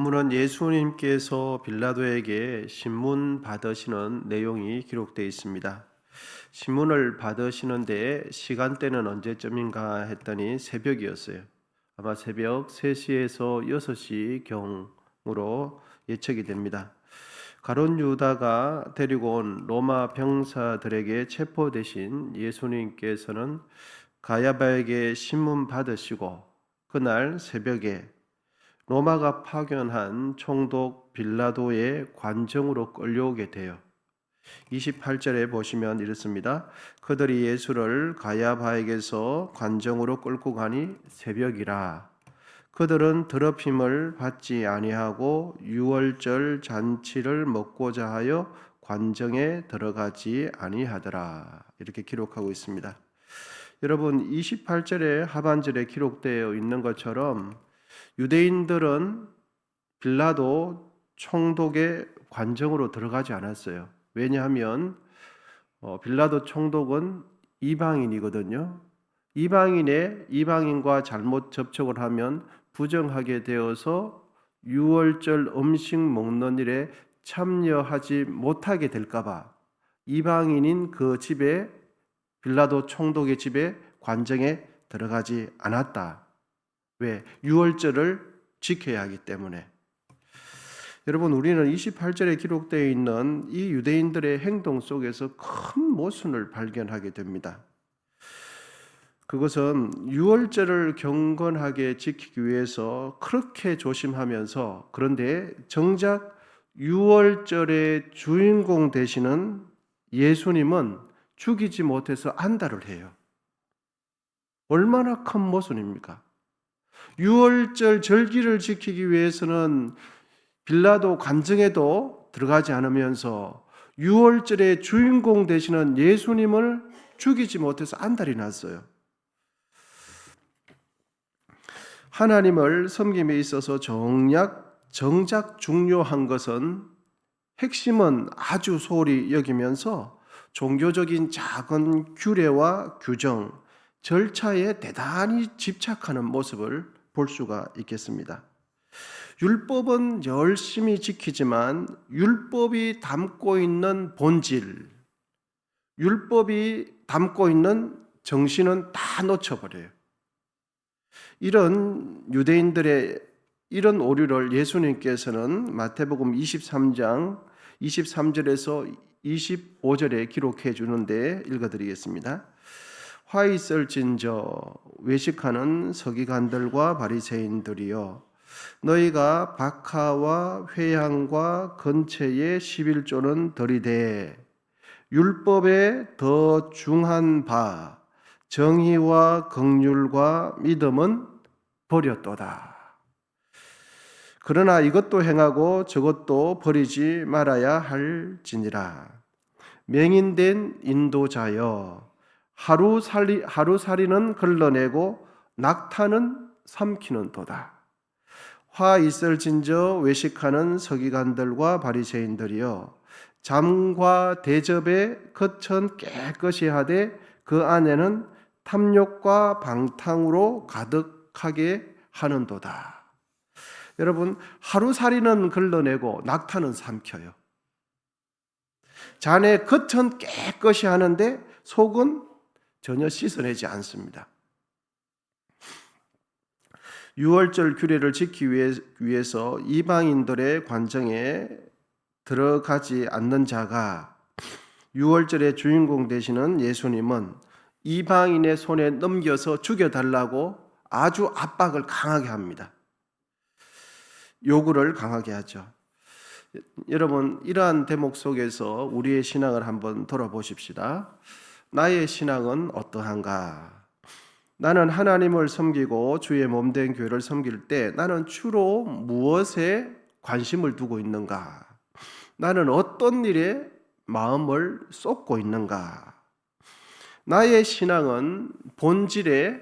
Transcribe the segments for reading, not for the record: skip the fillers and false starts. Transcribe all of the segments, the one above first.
본문은 예수님께서 빌라도에게 신문 받으시는 내용이 기록되어 있습니다. 신문을 받으시는데 시간대는 언제쯤인가 했더니 새벽이었어요. 아마 새벽 3시에서 6시경으로 예측이 됩니다. 가룟 유다가 데리고 온 로마 병사들에게 체포되신 예수님께서는 가야바에게 신문 받으시고 그날 새벽에 로마가 파견한 총독 빌라도의 관정으로 끌려오게 돼요. 28절에 보시면 이렇습니다. 그들이 예수를 가야바에게서 관정으로 끌고 가니 새벽이라. 그들은 더럽힘을 받지 아니하고 유월절 잔치를 먹고자 하여 관정에 들어가지 아니하더라. 이렇게 기록하고 있습니다. 여러분, 28절의 하반절에 기록되어 있는 것처럼 유대인들은 빌라도 총독의 관정으로 들어가지 않았어요. 왜냐하면 빌라도 총독은 이방인이거든요. 이방인과 잘못 접촉을 하면 부정하게 되어서 유월절 음식 먹는 일에 참여하지 못하게 될까봐 이방인인 그 집에, 빌라도 총독의 집에 관정에 들어가지 않았다. 왜? 유월절을 지켜야 하기 때문에. 여러분, 우리는 28절에 기록되어 있는 이 유대인들의 행동 속에서 큰 모순을 발견하게 됩니다. 그것은 유월절을 경건하게 지키기 위해서 그렇게 조심하면서, 그런데 정작 유월절의 주인공 되시는 예수님은 죽이지 못해서 안달을 해요. 얼마나 큰 모순입니까? 유월절 절기를 지키기 위해서는 빌라도 관정에도 들어가지 않으면서 유월절의 주인공 되시는 예수님을 죽이지 못해서 안달이 났어요. 하나님을 섬김에 있어서 정작 중요한 것은, 핵심은 아주 소홀히 여기면서 종교적인 작은 규례와 규정, 절차에 대단히 집착하는 모습을 볼 수가 있겠습니다. 율법은 열심히 지키지만 율법이 담고 있는 본질, 율법이 담고 있는 정신은 다 놓쳐버려요. 이런 유대인들의 이런 오류를 예수님께서는 마태복음 23장 23절에서 25절에 기록해 주는데 읽어드리겠습니다. 화 있을진저 외식하는 서기관들과 바리새인들이여, 너희가 박하와 회향과 건채의 11조는 들이되 율법에 더 중한 바 정의와 긍휼과 믿음은 버렸도다. 그러나 이것도 행하고 저것도 버리지 말아야 할지니라. 맹인된 인도자여, 하루살이는 걸러내고 낙타는 삼키는 도다. 화 있을진저 외식하는 서기관들과 바리새인들이여, 잠과 대접에 거천 깨끗이 하되 그 안에는 탐욕과 방탕으로 가득하게 하는도다. 여러분, 하루살이는 걸러내고 낙타는 삼켜요. 자네 겉은 깨끗이 하는데 속은 전혀 씻어내지 않습니다. 유월절 규례를 지키기 위해서 이방인들의 관정에 들어가지 않는 자가, 유월절의 주인공 되시는 예수님은 이방인의 손에 넘겨서 죽여달라고 아주 압박을 강하게 합니다. 요구를 강하게 하죠. 여러분, 이러한 대목 속에서 우리의 신앙을 한번 돌아보십시다. 나의 신앙은 어떠한가? 나는 하나님을 섬기고 주의 몸된 교회를 섬길 때 나는 주로 무엇에 관심을 두고 있는가? 나는 어떤 일에 마음을 쏟고 있는가? 나의 신앙은 본질에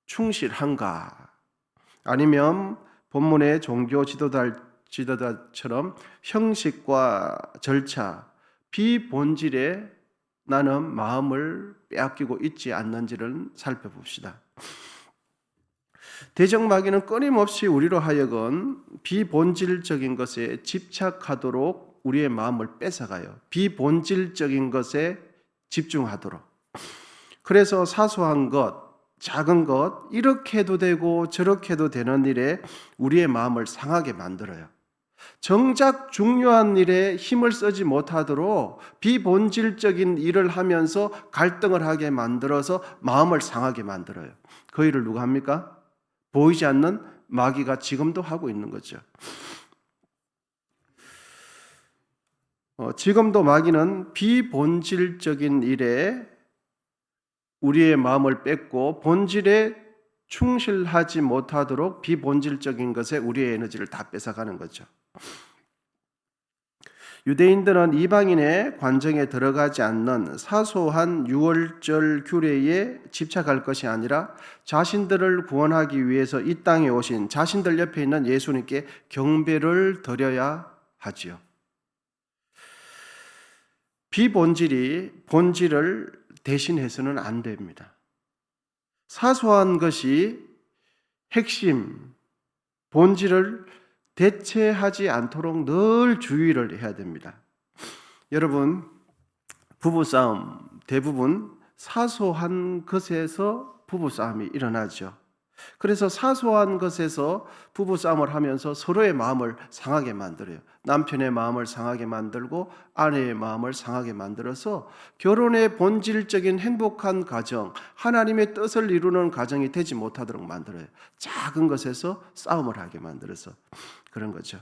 충실한가? 아니면 본문의 종교 지도자처럼 형식과 절차, 비본질에 나는 마음을 빼앗기고 있지 않는지를 살펴봅시다. 대적마귀는 끊임없이 우리로 하여금 비본질적인 것에 집착하도록 우리의 마음을 뺏어가요. 비본질적인 것에 집중하도록. 그래서 사소한 것, 작은 것, 이렇게 해도 되고 저렇게 해도 되는 일에 우리의 마음을 상하게 만들어요. 정작 중요한 일에 힘을 쓰지 못하도록 비본질적인 일을 하면서 갈등을 하게 만들어서 마음을 상하게 만들어요. 그 일을 누가 합니까? 보이지 않는 마귀가 지금도 하고 있는 거죠. 지금도 마귀는 비본질적인 일에 우리의 마음을 뺏고 본질에 충실하지 못하도록 비본질적인 것에 우리의 에너지를 다 뺏어가는 거죠. 유대인들은 이방인의 관정에 들어가지 않는 사소한 유월절 규례에 집착할 것이 아니라 자신들을 구원하기 위해서 이 땅에 오신 자신들 옆에 있는 예수님께 경배를 드려야 하지요. 비본질이 본질을 대신해서는 안 됩니다. 사소한 것이 핵심, 본질을 대체하지 않도록 늘 주의를 해야 됩니다. 여러분, 부부싸움 대부분 사소한 것에서 부부싸움이 일어나죠. 그래서 사소한 것에서 부부싸움을 하면서 서로의 마음을 상하게 만들어요. 남편의 마음을 상하게 만들고 아내의 마음을 상하게 만들어서 결혼의 본질적인 행복한 가정, 하나님의 뜻을 이루는 가정이 되지 못하도록 만들어요. 작은 것에서 싸움을 하게 만들어서 그런 거죠.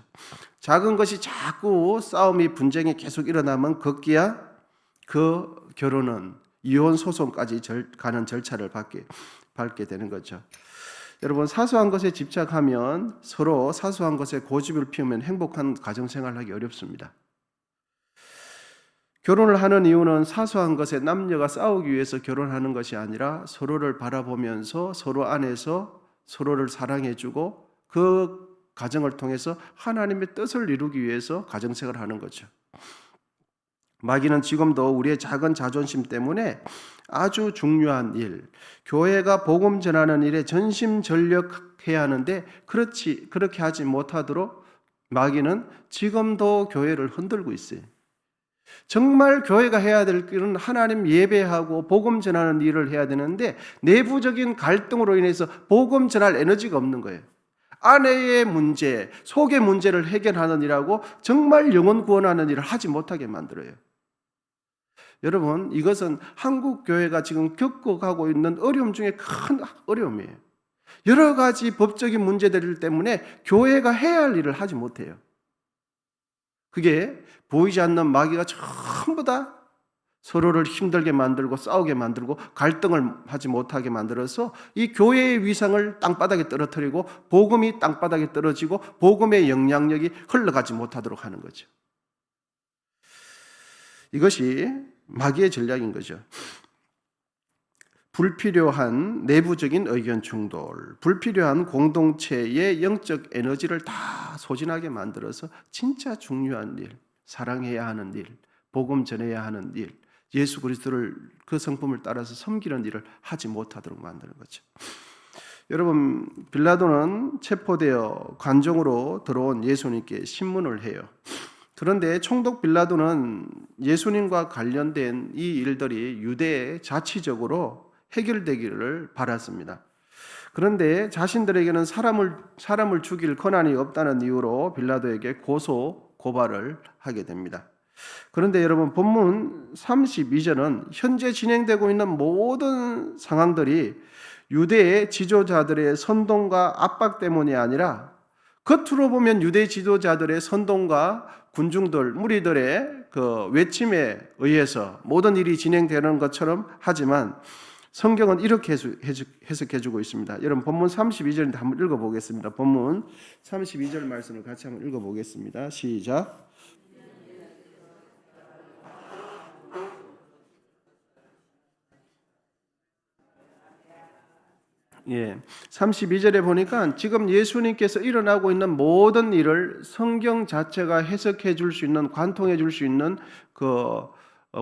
작은 것이 자꾸 싸움이 분쟁이 계속 일어나면 급기야 그 결혼은 이혼 소송까지 가는 절차를 밟게 되는 거죠. 여러분, 사소한 것에 집착하면 서로 사소한 것에 고집을 피우면 행복한 가정생활을 하기 어렵습니다. 결혼을 하는 이유는 사소한 것에 남녀가 싸우기 위해서 결혼하는 것이 아니라 서로를 바라보면서 서로 안에서 서로를 사랑해주고 그 가정을 통해서 하나님의 뜻을 이루기 위해서 가정생활을 하는 거죠. 마귀는 지금도 우리의 작은 자존심 때문에 아주 중요한 일, 교회가 복음 전하는 일에 전심전력해야 하는데 그렇게 하지 못하도록 마귀는 지금도 교회를 흔들고 있어요. 정말 교회가 해야 될 일은 하나님 예배하고 복음 전하는 일을 해야 되는데 내부적인 갈등으로 인해서 복음 전할 에너지가 없는 거예요. 아내의 문제, 속의 문제를 해결하는 일하고 정말 영혼 구원하는 일을 하지 못하게 만들어요. 여러분, 이것은 한국 교회가 지금 겪어가고 있는 어려움 중에 큰 어려움이에요. 여러 가지 법적인 문제들 때문에 교회가 해야 할 일을 하지 못해요. 그게 보이지 않는 마귀가 전부 다 서로를 힘들게 만들고 싸우게 만들고 갈등을 하지 못하게 만들어서 이 교회의 위상을 땅바닥에 떨어뜨리고 복음이 땅바닥에 떨어지고 복음의 영향력이 흘러가지 못하도록 하는 거죠. 이것이 마귀의 전략인 거죠. 불필요한 내부적인 의견 충돌, 불필요한 공동체의 영적 에너지를 다 소진하게 만들어서 진짜 중요한 일, 사랑해야 하는 일, 복음 전해야 하는 일, 예수 그리스도를 그 성품을 따라서 섬기는 일을 하지 못하도록 만드는 거죠. 여러분, 빌라도는 체포되어 관정으로 들어온 예수님께 신문을 해요. 그런데 총독 빌라도는 예수님과 관련된 이 일들이 유대에 자치적으로 해결되기를 바랐습니다. 그런데 자신들에게는 사람을 죽일 권한이 없다는 이유로 빌라도에게 고발을 하게 됩니다. 그런데 여러분, 본문 32절은 현재 진행되고 있는 모든 상황들이 유대의 지도자들의 선동과 압박 때문이 아니라 겉으로 보면 유대 지도자들의 선동과 군중들, 무리들의 그 외침에 의해서 모든 일이 진행되는 것처럼 하지만 성경은 이렇게 해석해주고 있습니다. 여러분, 본문 32절인데 한번 읽어보겠습니다. 본문 32절 말씀을 같이 한번 읽어보겠습니다. 시작. 예, 32절에 보니까 지금 예수님께서 일어나고 있는 모든 일을 성경 자체가 해석해 줄 수 있는, 관통해 줄 수 있는 그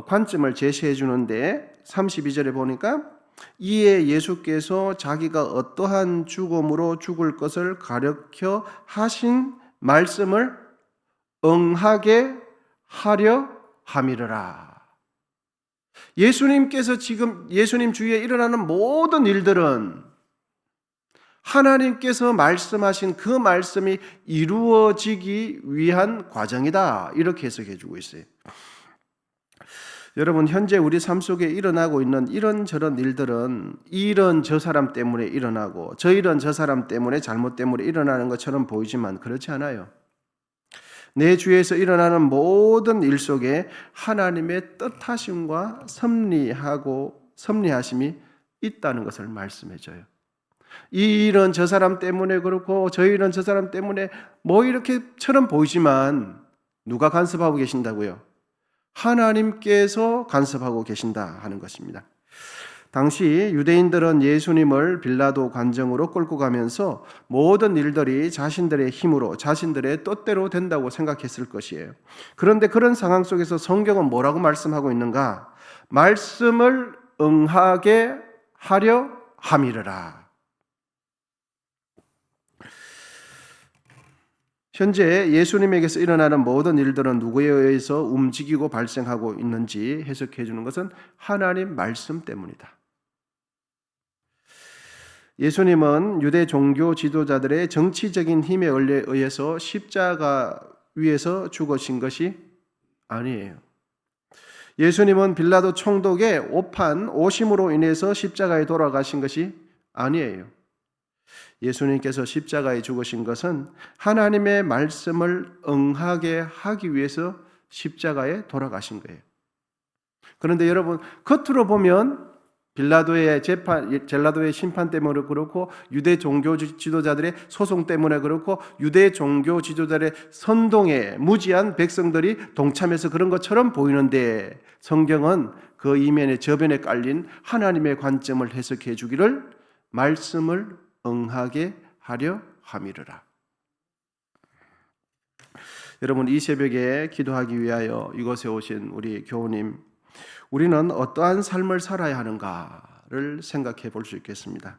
관점을 제시해 주는데 32절에 보니까 이에 예수께서 자기가 어떠한 죽음으로 죽을 것을 가르쳐 하신 말씀을 응하게 하려 함이르라. 예수님께서 지금 예수님 주위에 일어나는 모든 일들은 하나님께서 말씀하신 그 말씀이 이루어지기 위한 과정이다. 이렇게 해석해 주고 있어요. 여러분, 현재 우리 삶 속에 일어나고 있는 이런저런 일들은 이런 저 사람 때문에 일어나고 저 이런 저 사람 때문에 잘못 때문에 일어나는 것처럼 보이지만 그렇지 않아요. 내 주위에서 일어나는 모든 일 속에 하나님의 뜻하심과 섭리하심이 있다는 것을 말씀해줘요. 이 일은 저 사람 때문에 그렇고 저 일은 저 사람 때문에 뭐 이렇게처럼 보이지만 누가 간섭하고 계신다고요? 하나님께서 간섭하고 계신다 하는 것입니다. 당시 유대인들은 예수님을 빌라도 관정으로 끌고 가면서 모든 일들이 자신들의 힘으로 자신들의 뜻대로 된다고 생각했을 것이에요. 그런데 그런 상황 속에서 성경은 뭐라고 말씀하고 있는가? 말씀을 응하게 하려 함이르라. 현재 예수님에게서 일어나는 모든 일들은 누구에 의해서 움직이고 발생하고 있는지 해석해 주는 것은 하나님 말씀 때문이다. 예수님은 유대 종교 지도자들의 정치적인 힘에 의해서 십자가 위에서 죽으신 것이 아니에요. 예수님은 빌라도 총독의 오심으로 인해서 십자가에 돌아가신 것이 아니에요. 예수님께서 십자가에 죽으신 것은 하나님의 말씀을 응하게 하기 위해서 십자가에 돌아가신 거예요. 그런데 여러분, 겉으로 보면 젤라도의 심판 때문에 그렇고 유대 종교 지도자들의 소송 때문에 그렇고 유대 종교 지도자들의 선동에 무지한 백성들이 동참해서 그런 것처럼 보이는데 성경은 그 이면에 저변에 깔린 하나님의 관점을 해석해 주기를 말씀을 응하게 하려 함이르라. 여러분, 이 새벽에 기도하기 위하여 이곳에 오신 우리 교우님, 우리는 어떠한 삶을 살아야 하는가를 생각해 볼 수 있겠습니다.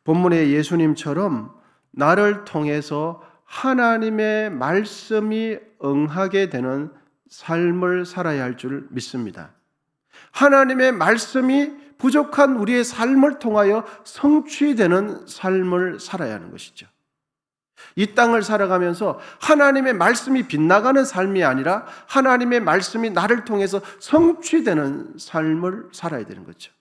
본문의 예수님처럼 나를 통해서 하나님의 말씀이 응하게 되는 삶을 살아야 할 줄 믿습니다. 하나님의 말씀이 부족한 우리의 삶을 통하여 성취되는 삶을 살아야 하는 것이죠. 이 땅을 살아가면서 하나님의 말씀이 빗나가는 삶이 아니라 하나님의 말씀이 나를 통해서 성취되는 삶을 살아야 되는 거죠.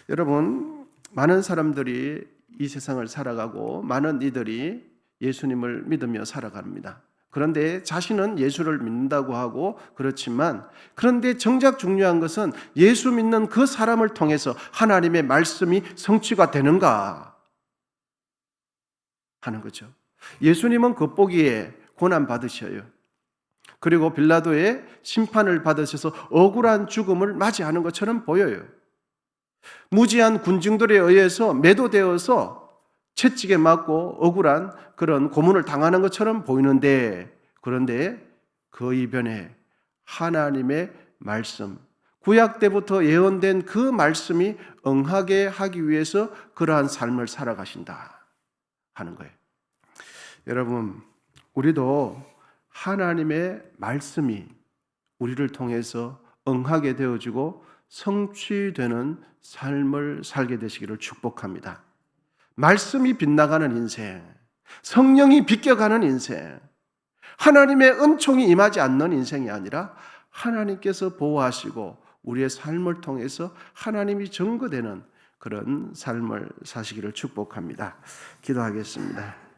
여러분, 많은 사람들이 이 세상을 살아가고 많은 이들이 예수님을 믿으며 살아갑니다. 그런데 자신은 예수를 믿는다고 하고 그렇지만 그런데 정작 중요한 것은 예수 믿는 그 사람을 통해서 하나님의 말씀이 성취가 되는가 하는 거죠. 예수님은 겉보기에 고난 받으셔요. 그리고 빌라도의 심판을 받으셔서 억울한 죽음을 맞이하는 것처럼 보여요. 무지한 군중들에 의해서 매도되어서 채찍에 맞고 억울한 그런 고문을 당하는 것처럼 보이는데 그런데 그 이변에 하나님의 말씀, 구약 때부터 예언된 그 말씀이 응하게 하기 위해서 그러한 삶을 살아가신다 하는 거예요. 여러분, 우리도 하나님의 말씀이 우리를 통해서 응하게 되어지고 성취되는 삶을 살게 되시기를 축복합니다. 말씀이 빗나가는 인생, 성령이 비껴가는 인생, 하나님의 은총이 임하지 않는 인생이 아니라 하나님께서 보호하시고 우리의 삶을 통해서 하나님이 증거되는 그런 삶을 사시기를 축복합니다. 기도하겠습니다.